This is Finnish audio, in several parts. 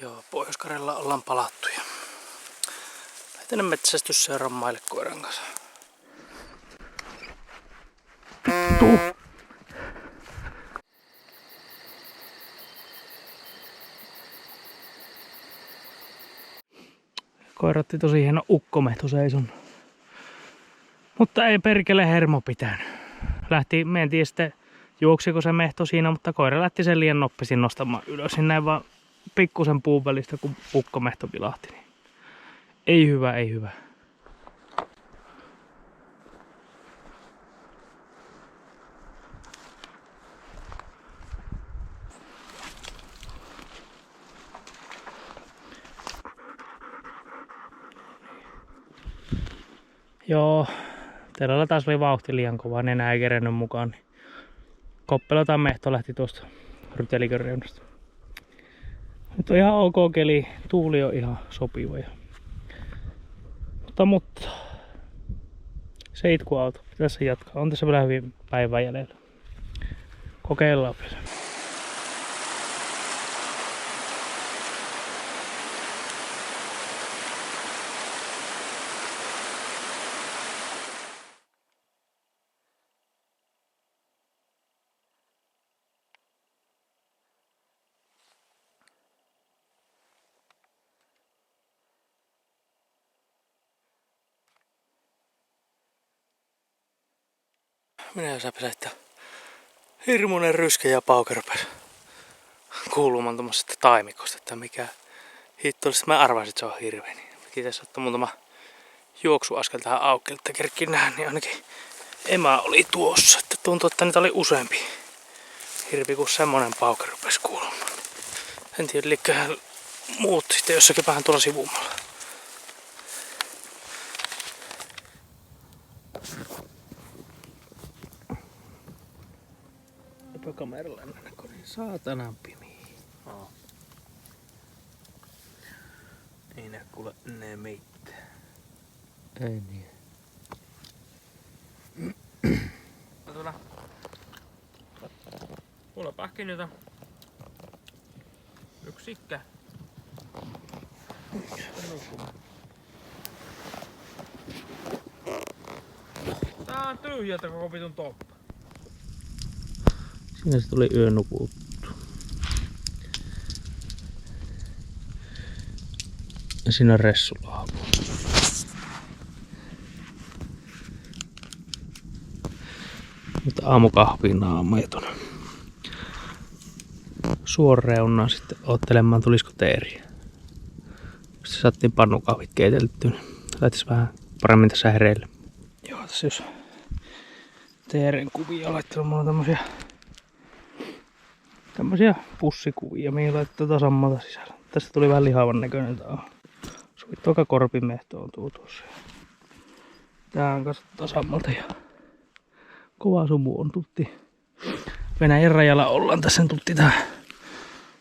Joo, Pohjois-Karjalalla ollaan palattu ja lähtenyt metsästysseuraan maille koiran kanssa. Koiratti tosi hieno ukkomehto seison. Mutta ei perkele hermo pitänyt. Me en tiedä sitten juoksiko se mehto siinä, mutta koira lähti sen liian nopeasti nostamaan ylös. Näin vaan pikkusen puun välistä, kun ukkomehto vilahti. Niin ei hyvä, ei hyvä. Joo, teillä taas oli vauhti liian kova, niin enää ei kerennyt mukaan. Niin Koppelo tai mehto lähti tuosta Rytelikön reunasta. Nyt on ihan ok keli, tuuli on ihan sopiva. Mutta se itkuauto, tässä jatkaa. On tässä vielä hyvin päivää jäljellä. Kokeillaan vielä. Minä osaan pysäyttää hirmuinen ryskä ja paukerpes kuulumaan tommosesta taimikosta, että mikä hitto olisi. Mä arvasin, että se on hirveä. Mäkin tässä ottaa muutama juoksuaskel tähän auki, että kerkkiin nähdä, niin ainakin emä oli tuossa. Että tuntuu, että niitä oli useampi hirvi kuin semmonen paukerpes kuulumaan. En tiedä, liikköhän muut sitten jossakin vähän tuolla sivummalla. Kameralla mennä, kun niin saatanan pimiä. Ei näe kuule ne mitään. Ei niin. Tuolla. Mulla pähkinöitä. Yksi sikkä. Tää on tyhjältä koko vitun toppa. Siinä se tuli yön nukuttu. Ja siinä on ressulaapu. Mutta aamukahviin naamaitun. Suoreunaan sitten oottelemaan tulisiko teeriä. Sitten saattiin pannukahvit keiteltyä. Lähtis vähän paremmin tässä hereille. Joo, tässä jos teerin kuvia laittanut, mulla on tämmösiä pussikuvia, mihin laittaa tasammata sisällä. Tästä tuli vähän lihavan näköinen tää. Suvittu korpimehto on tuossa. Tää on kanssa tasammalta ja kova sumu on tutti. Venäjän rajalla ollaan tässä, tutti tää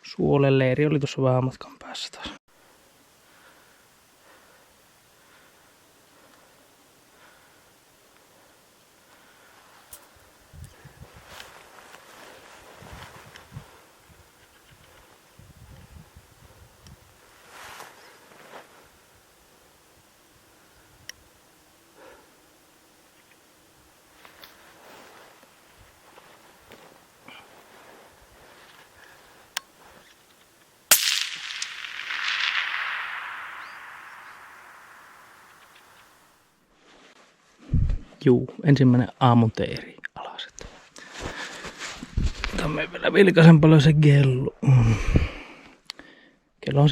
Suolen leiri oli tuossa vähän matkan päässä taas. Juu, ensimmäinen aamun teeri alaset. Tämä on vielä vilkaisen paljon se kello. Kello on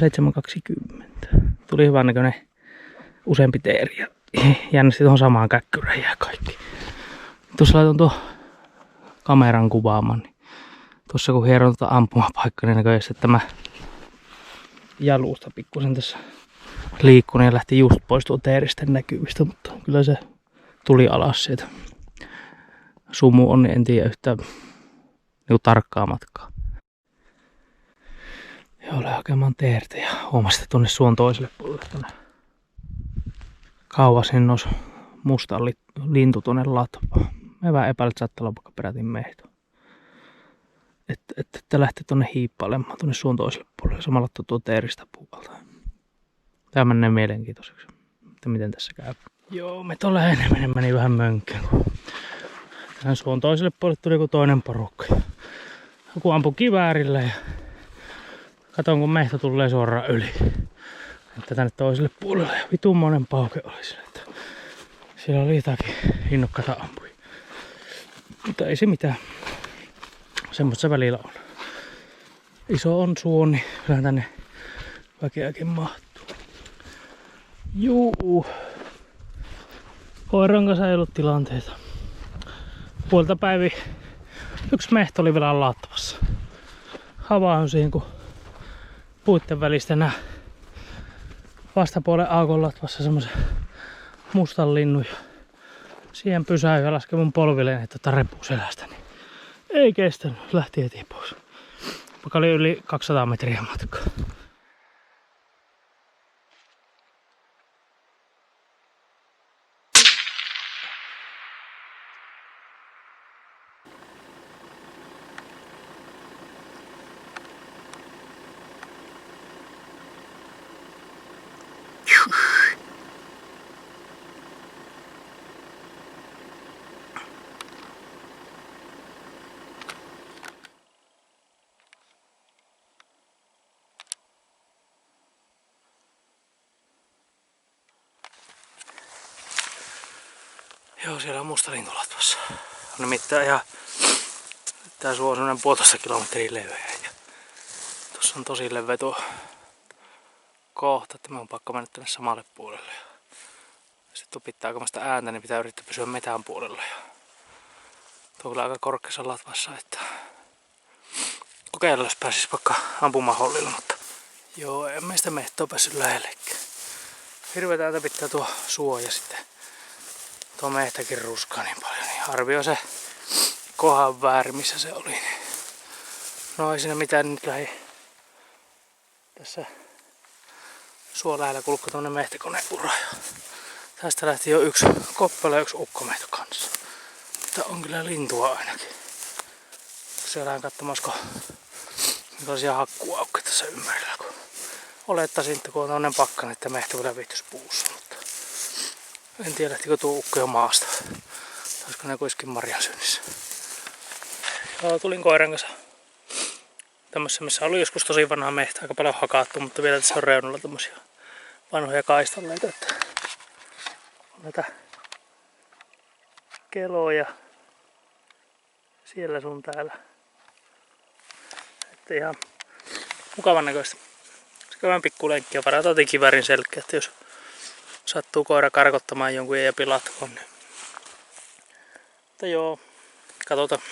7.20. Tuli hyvän näköinen useampi teeri ja jännästi tuohon samaan käkkyrään jää kaikki. Tuossa laitan tuon kameran kuvaamaan. Niin tuossa kun hieron tuota ampumapaikkaa, niin näköjään tämä jalusta pikkusen tässä liikkui ja lähti just pois tuo teeristä näkyvistä, mutta kyllä se tuli alas sieltä. Sumu on, niin en tiedä yhtään niin tarkkaa matkaa. Ja olen hakemaan teertä ja huomasin, että tuonne suon toiselle puolelle. Kauas niin nousi musta lintu tuonne latpaan. Mä vähän epäilen, että saattaa olla vaikka peräti mehto. että lähtee tuonne hiippailemaan tuonne suon toiselle puolelle. Samalla tuo teeristä puolta. Tämä menee mielenkiintoiseksi, että miten tässä käy. Joo, me tuolla läheneminen meni vähän mönkkään. Tähän suon toiselle puolelle tuli joku toinen porukka. Joku ampui kiväärillä ja katon kun mehto tulee suoraan yli. Että tänne toiselle puolelle ja vitummoinen pauke oli sille, että siellä oli jotakin innokkaita ampuja. Mutta ei se mitään. Semmoista se välillä on. Iso on suon, niin kyllä tänne väkeäkin mahtuu. Juu. Koiran kanssa ei ollut tilanteita. Puolta päivä yksi mehto oli vielä laattavassa. Havahun siihen, kun puitten välistä nää vastapuolen aukon latvassa semmosen mustan linnun. Siihen pysähdyin ja lasken mun polvilleen, että repuu selästä. Niin ei kestänyt, lähti heti pois. Vaikka oli yli 200 metriä matkaa. Joo, siellä on musta lintu latvassa. On nimittäin ihan... Tää suo on semmonen 1,5 kilometriä leveä. Ja tossa on tosi leveä tuo kohta, että me on pakko mennä tänne samalle puolelle. Sitten pitää aikamoista ääntä, niin pitää yrittää pysyä metän puolella. Ja tuo on kyllä aika korkeassa latvassa, että kokeilla jos pääsis vaikka ampumahollilla, mutta joo, en meistä mehtoa päässyt lähellekään. Hirveetä ääntä pitää tuo suo ja sitten tuo mehtäkin ruskaa niin paljon, niin arvioi se kohan väärin, missä se oli. No ei siinä mitään, nyt lähi tässä suo lähellä kulkko tämmönen mehtäkoneura. Tästä lähti jo yksi koppelo ja yksi ukkomehto kanssa. Mutta on kyllä lintua ainakin. Siellähän katsomasko millaisia hakkuaukkoja tässä ympärillä. Kun olettaisin, että kun on tämmönen pakkanen, että mehtä kyllä viihtyisi puussa. Mutta en tiedä, lähtikö tuo ukko jo maasta. Olisiko ne kuitenkin marjan synnissä. Joo, tulin koiran kanssa tämmössä, missä oli joskus tosi vanha mehtä, aika paljon hakattu, mutta vielä tässä on reunalla tämmösiä vanhoja kaistalleita, että on näitä keloja siellä sun täällä. Että ihan mukavan näköistä. Se käydään pikkulenkki ja varataan kiväärin selkeä, että jos sattuu koira karkottamaan jonkun ja pilatkoon, niin. Mutta joo, katsotaan.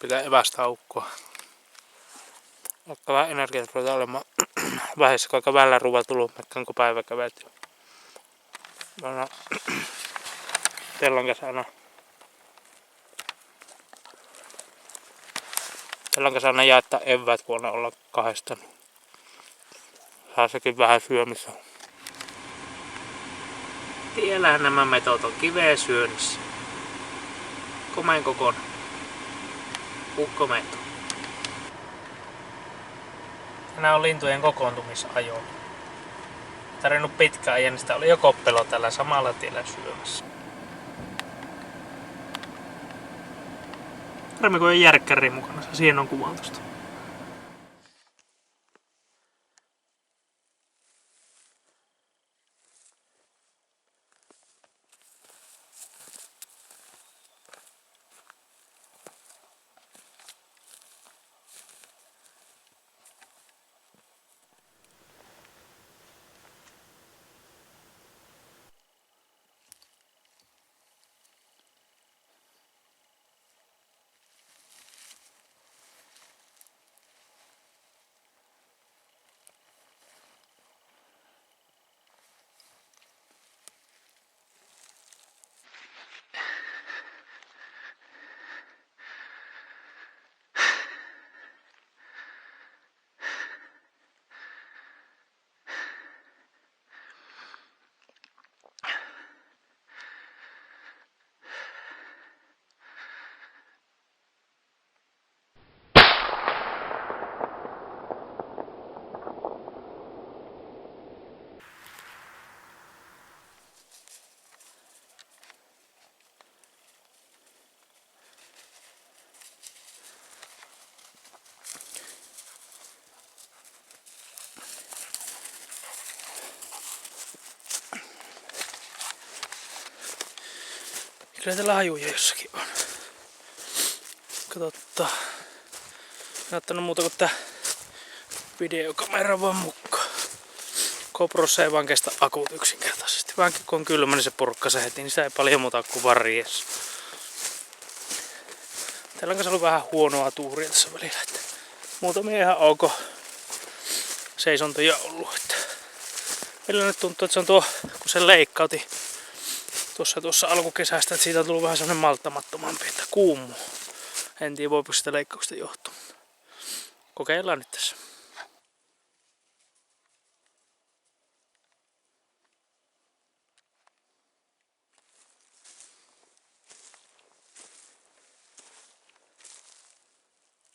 Pitää evästää ukkoa. Vaikka vähän energiat ruvetaan olemaan vähissä, kun aika vällä ruuva tullut metkan, kun päivä käveltiin. Tellon kesällä jaettaa eväät, kun olla kahdesta. Saa sekin vähän syömistä. Tiellähän nämä metot on kiveä syönnissä. Komeen kokoinen. Ukkometo. Nämä on lintujen kokoontumisajo. Tarvinnut pitkään ja niistä oli jo koppelo tällä samalla tiellä syömässä. Harmi kun ei järkkäri mukana, siihen on kuvan tosta. Kyllä täällä hajuja jossakin on. Katsotaan. En ottanut muuta kuin tää videokamera vaan mukaan. GoProssa ei vaan kestä akut yksinkertaisesti. Vähänkin kun on kylmä, niin se purkkasee heti, niin sitä ei paljon muuta kuin varjeessa. Täällä on kanssa ollut vähän huonoa tuuria tässä välillä. Että muutamia ihan ok seisontoja ollut. Että välillä nyt tuntuu, että se on tuo, kun se leikkauti tuossa alkukesästä, että siitä on tullut vähän semmonen malttamattomampi, että kuumuu. En tiedä, voiko sitä leikkauksesta johtua. Kokeillaan nyt tässä.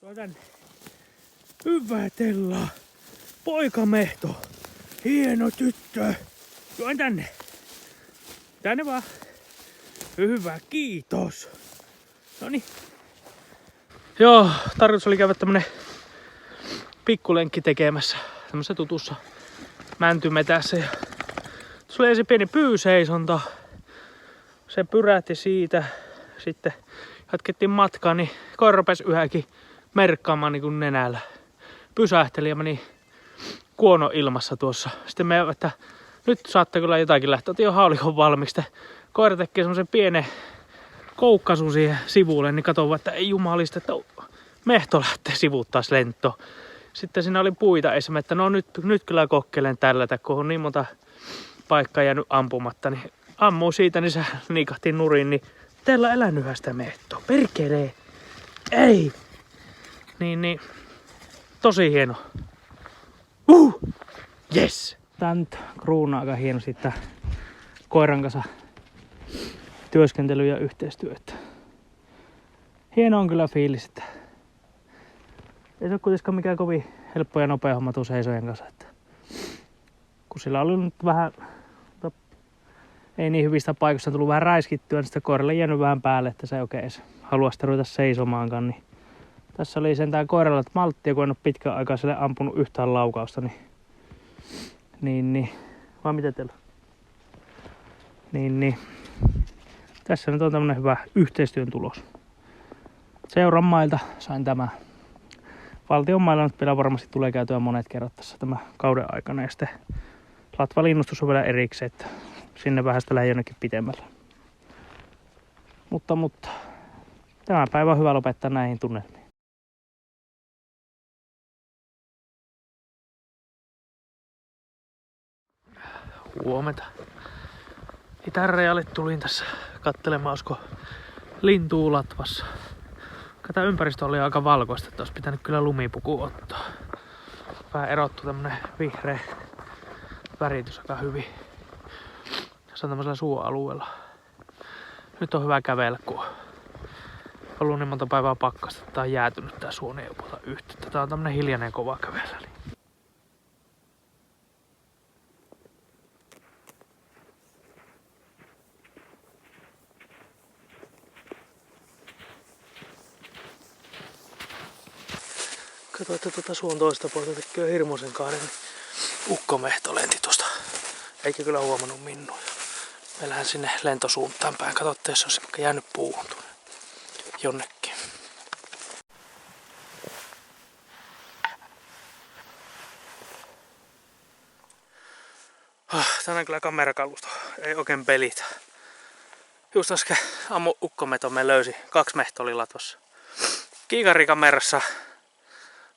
Tuo tänne. Hyvä Tella. Poikamehto. Hieno tyttö. Tuo tänne. Tänne vaan. Hyvä, kiitos. Noniin. Joo, tarkoitus oli käydä tämmönen pikkulenkki tekemässä. Tämmössä tutussa mäntymetässä. Tuossa oli se pieni pyyseisonta. Se pyrähti siitä. Sitten jatkettiin matkaa, niin koira rupesi yhäkin merkkaamaan niin kuin nenällä. Pysähteli ja meni kuono ilmassa tuossa. Sitten me, että nyt saattaa kyllä jotakin lähteä. Otin jo haulikon valmiiksi. Koira tekee semmosen pienen koukkasun siihen sivulle, niin katsoin, että ei jumalista, että mehto lähtee sivuuttaas lento. Sitten siinä oli puita esimerkiksi, että no nyt kyllä kokeilen tällä, kun on niin monta paikkaa jäänyt ampumatta, niin ammuu siitä, niin se niikahti nurin, niin teillä on elänyt sitä mehtoa. Perkelee. Ei. Niin. Tosi hieno. Yes. Tää nyt kruunaa aika hienosti tää koiran kanssa työskentely ja yhteistyö. Hieno on kyllä fiilis, että ei se ole kuitenkaan mikään kovin helppo ja nopea homma tuon seisojen kanssa. Että kun sillä oli nyt vähän, ei niin hyvistä paikoista tullut vähän räiskittyä, niin sitä koiralle jäänyt vähän päälle, että se ei oikein edes halua sitä ruveta seisomaankaan. Niin tässä oli sentään koiralla malttia, kun en ole pitkän aikaa sille ampunut yhtään laukausta. Niin. Vai mitä teillä? Niin. Tässä nyt on tämmönen hyvä yhteistyön tulos. Seuran mailta sain tämä. Valtion mailla nyt vielä varmasti tulee käytyä monet kerrat tässä tämän kauden aikana. Ja sitten latvalinnustus on vielä erikseen, että sinne vähän sitä lähi jonnekin pitemmällä. Mutta tämä päivä on hyvä lopettaa näihin tunnelmiin. Huomenta. Itärajalle tulin tässä katselemaan, olisiko lintua latvassa. Tätä ympäristö oli aika valkoista, että olisi pitänyt kyllä lumipuku ottaa. Vähän erottu tämmönen vihreä väritys aika hyvin. Tässä on tämmöisellä suoalueella. Nyt on hyvä kävellä, kun on ollut niin monta päivää pakkasta, että tää on jäätynyt tää suoni ei puhuta yhteyttä. Tää on tämmönen hiljainen kova kävellä. Kato, että tuota suon toista puolta tekee hirmuisen kaaren, niin ukkomehto lenti tuosta. Eikä kyllä huomannut minua. Me lähden sinne lentosuuntaan päin. Katsotte, jos olisi jäänyt puuhun jonnekin. Tänään kyllä kamerakalusto. Ei oikein pelitä. Just äsken ammu ukkometon me löysi. 2 mehtoa oli latvassa. Kiikarikamerassa.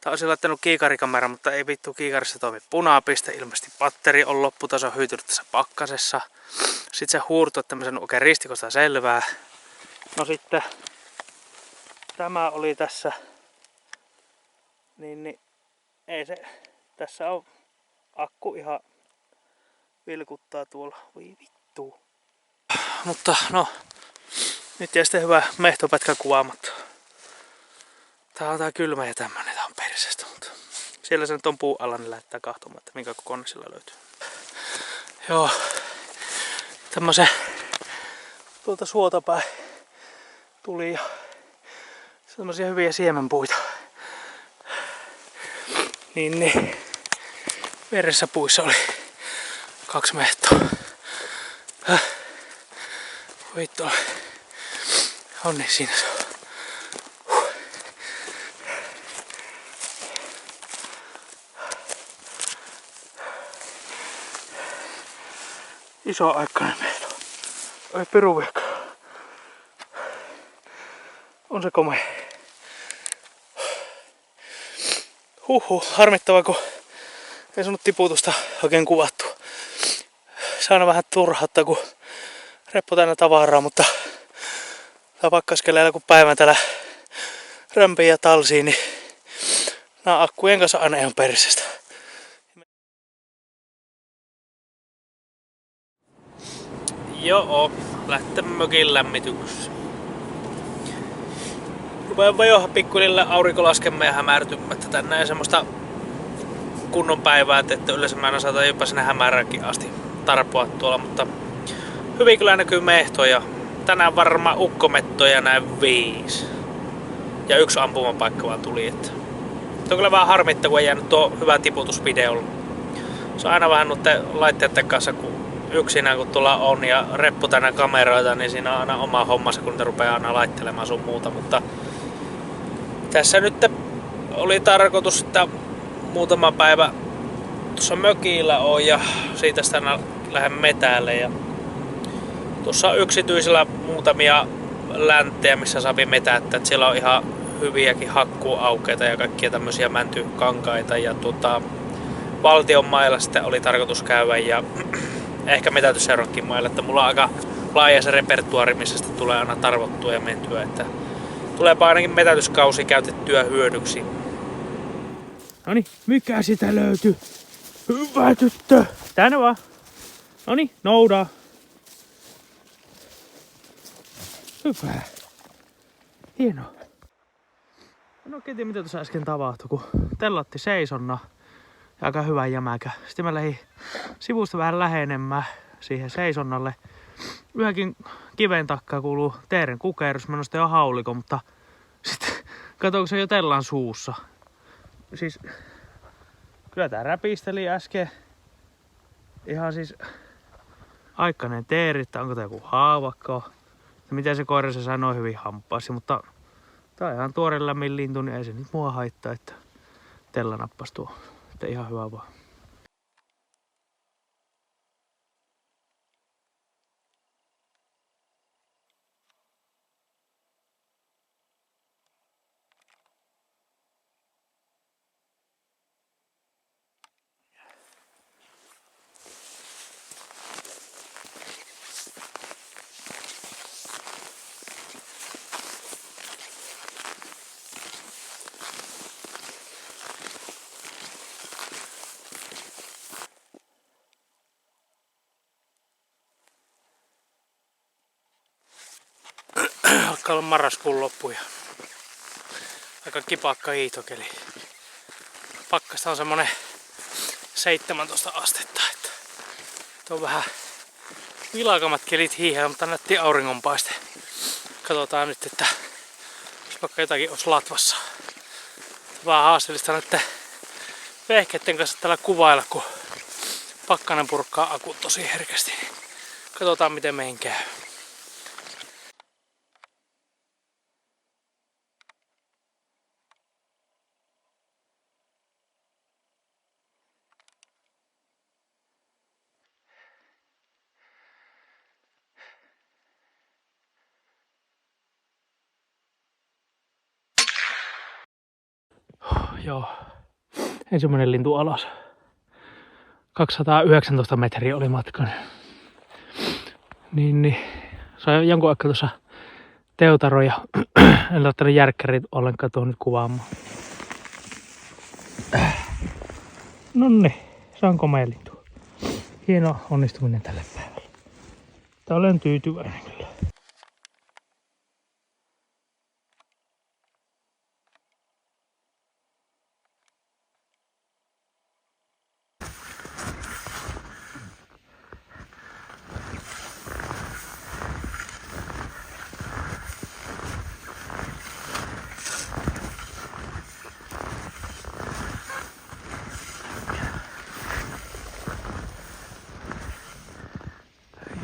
Tää olisi laittanut kiikarikamera, mutta ei vittu, kiikarissa toimi punapiste. Ilmeisesti batteri on lopputaso hyytynyt tässä pakkasessa. Sitten se huurtu, että mä sen oikein ristikosta selvää. No sitten tämä oli tässä. Niin ei se. Tässä on akku ihan vilkuttaa tuolla. Voi vittu. Mutta no, nyt jäi sitten hyvä mehtopätkä kuvaamatta. Tää on tää kylmä ja tämmönen, tää on perseestä, mutta siellä se nyt on puun alla, niin lähdetään kahtomaan, että minkä kokoinen sillä löytyy. Joo, tämmösen tuolta suota päin tuli ja semmosia hyviä siemenpuita. Niin vieressä puissa oli 2 mehtoa. Vittu, On niin, siinä se on. Iso aikainen meillä on. Oi piruviekka. On se komea. Harmittavaa kun ei saanut tiputusta oikein kuvattu. Se aina vähän turhauttaa kun reppu täynnä tavaraa, mutta tää pakkaskeleellä kun päivän täällä rämpii ja talsiin, niin nää akkujen kanssa aina ihan persestä. Joo, lähtee mökin lämmityksessä. Rupean vajoha pikkulille aurinko laskemaan ja hämärtymättä. Tänään semmoista kunnon päivää, että yleensä mä aina saatan jopa sinne hämäräänkin asti tarpoa tuolla, mutta hyvin kyllä näkyy mehtoja. Tänään varmaan ukkomettoja näin 5. Ja 1 ampumapaikka vaan tuli. Että on kyllä vähän harmittaa, kun ei jäänyt tuo hyvä tiputus videolla. Se on aina vähän noiden laitteiden kanssa, kun yksinään kun tuolla on ja reppu tänä kameroita, niin siinä on aina oma hommansa, kun ne rupeaa aina laittelemaan sun muuta. Mutta tässä nyt oli tarkoitus, että muutama päivä tuossa mökillä on ja siitä sitten lähden metälle. Ja tuossa on yksityisellä muutamia länttejä, missä saa metättää. Että siellä on ihan hyviäkin hakkuuaukeita ja kaikkia tämmöisiä mäntykankaita. Ja valtion mailla sitten oli tarkoitus käydä ja ehkä metätysseurankin mailla. Että mulla on aika laaja se repertuaari, missä sitä tulee aina tarvottua ja mentyä. Että tuleepa ainakin metätyskausi käytettyä hyödyksi. Noniin, mikä sitä löytyy? Hyvä tyttö! Tänne vaan! Noniin, noudaa! Hyvä! Hienoa! En oikein tiedä mitä tuossa äsken tapahtui, kun tellatti seisonna. Ja aika hyvä jämäkä. Sitten mä lähdin sivusta vähän lähenemään siihen seisonnalle. Yhdenkin kiven takkaa kuuluu teeren kukerus. Mä nostin jo haulikon, mutta sitten katsoin, kun se jo tellan suussa. Siis kyllä tää räpisteli äsken. Ihan siis aikainen teeri, että onko tää joku haavakko. Ja miten se koira se sai noin hyvin hampaasi, mutta tää on ihan tuore lämmin lintu, niin ei se nyt mua haittaa, että tella nappasi tuo. Että ihan hyvä vaan. Alkaa olla marraskuun loppu ja aika kipakka hiihtokeli. Pakkasta on semmonen 17 astetta, että on vähän vilakammat kelit hiihellä, mutta nätti auringonpaiste. Katsotaan nyt, että jos vaikka jotakin olisi latvassa. Vähän haasteellista näiden vehkeiden kanssa täällä kuvailla, kun pakkanen purkkaa akut tosi herkästi. Katsotaan miten meidän käy. Joo, ensimmäinen lintu alas. 219 metriä oli matkan. Niin, se on jonkun aikaa tuossa teutaro ja en laittanut järkkärit ollenkaan tuohon nyt kuvaamaan. Nonni, se on komea lintu. Hieno onnistuminen tälle päivälle. Tää olen tyytyväinen kyllä.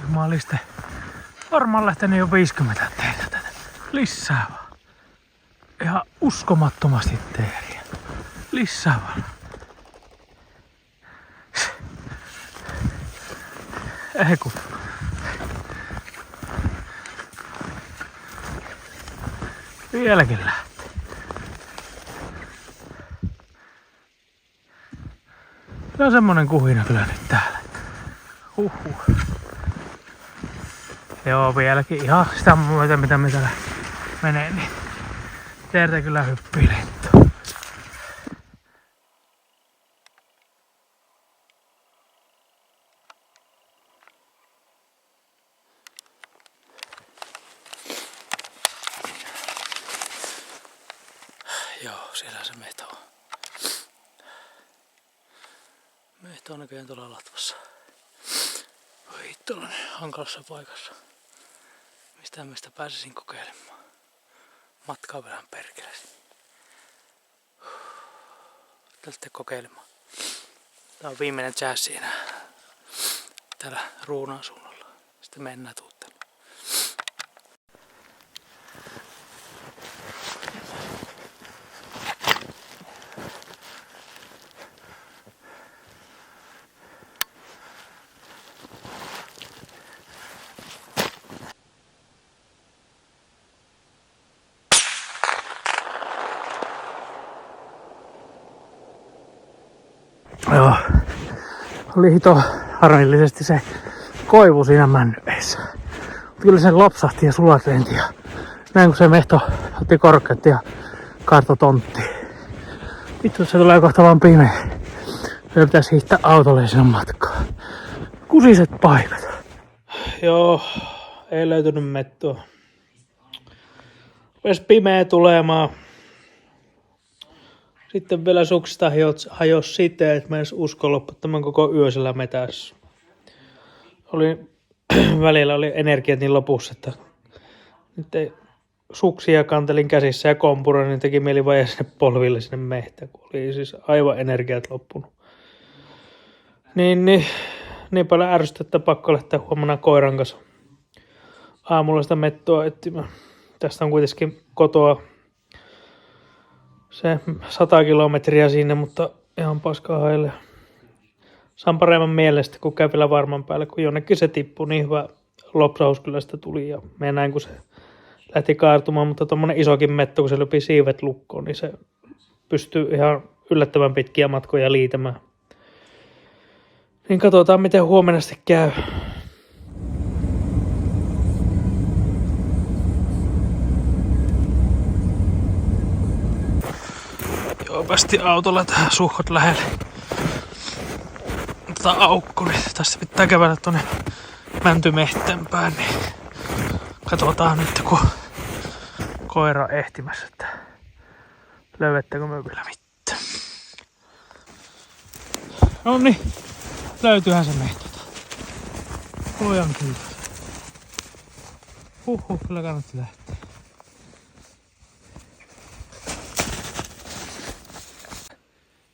Mä olin sitten varmaan lähtenyt jo 50 teitä tätä. Lisää vaan. Ihan uskomattomasti teeriä. Lisää vaan. Ei kun. Vieläkin lähti. Se on semmonen kuhina kyllä nyt täällä. Huhhuh. Joo, vieläkin ihan sitä muuta mitä me täällä menee, niin teertä kyllä hyppii lentoon. Joo, siellä se meto on. Meto on näköjään tuolla latvassa. Oi hittoinen hankalassa paikassa. Mistä meistä pääsisin kokeilemaan. Matkaa vähän perkeleesti. Lähtee kokeilemaan. Tää on viimeinen chassi enää. Täällä Ruunaan suunnalla. Sitten mennään tuuttelemaan. Joo. Oli hito harmillisesti se koivu siinä männyeissä. Kyllä sen lopsahti ja sulat lenti ja näin kun se mehto otti korkeat ja kaarto tontti. Vittu se tulee kohta vaan pimeä. Meidän pitäisi hiihtää autolle sinne matkaan. Kusiset paikat. Joo, ei löytynyt mettoa. Rupes pimeä tulemaan. Sitten vielä suksista hajosi siten, että mä en usko lopputtamaan koko yösellä metässä. Välillä oli energiat niin lopussa, että nyt ei suksia kantelin käsissä ja kompura, niin teki mieli vajaa sinne polville sinne mehtään, kun oli siis aivan energiat loppunut. Niin paljon ärsytettä pakko lähteä huomenna koiran kanssa aamulla sitä mettoa etsimään. Tästä on kuitenkin kotoa se 100 kilometriä sinne, mutta ihan paskaa haille. Saan paremman mielestä, kun käy vielä varman päälle, kun jonnekin se tippui, niin hyvä lopsaus kyllä sitä tuli. Ja me näin, kun se lähti kaartumaan, mutta tommonen isokin metto, kun se löpi siivet lukkoon, niin se pystyy ihan yllättävän pitkiä matkoja liitämään. Niin katsotaan, miten huomenna sitten käy. Joo, päästiin autolla tähän suhkot lähelle. Aukko, niin tässä pitää kävellä tuonne mäntymehteen päin, niin katsotaan nyt kun koira on ehtimässä, että löydättekö me vielä mitään. No niin, löytyyhän se mehto. Pojan kiitos. Kyllä kannatti lähteä.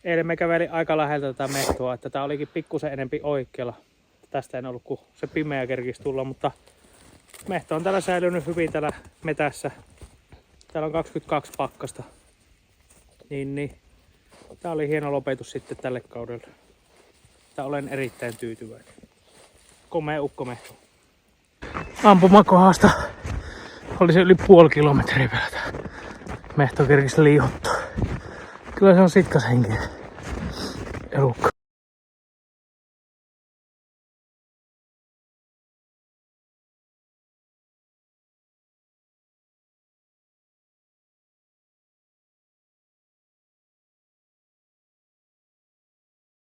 Eilen me kävelin aika läheltä tätä mehtoa, että tää olikin pikkusen enempi oikealla. Tästä en ollut, kun se pimeä kerkisi tulla, mutta mehto on täällä säilynyt hyvin täällä metässä. Täällä on 22 pakkasta. Niin. Tää oli hieno lopetus sitten tälle kaudelle. Tää olen erittäin tyytyväinen. Komea ukkomehto. Ampumakohdasta oli se yli puoli kilometriä vielä tää mehto kerkisi liihottua. Kyllä se on sitkas henkinen elukka.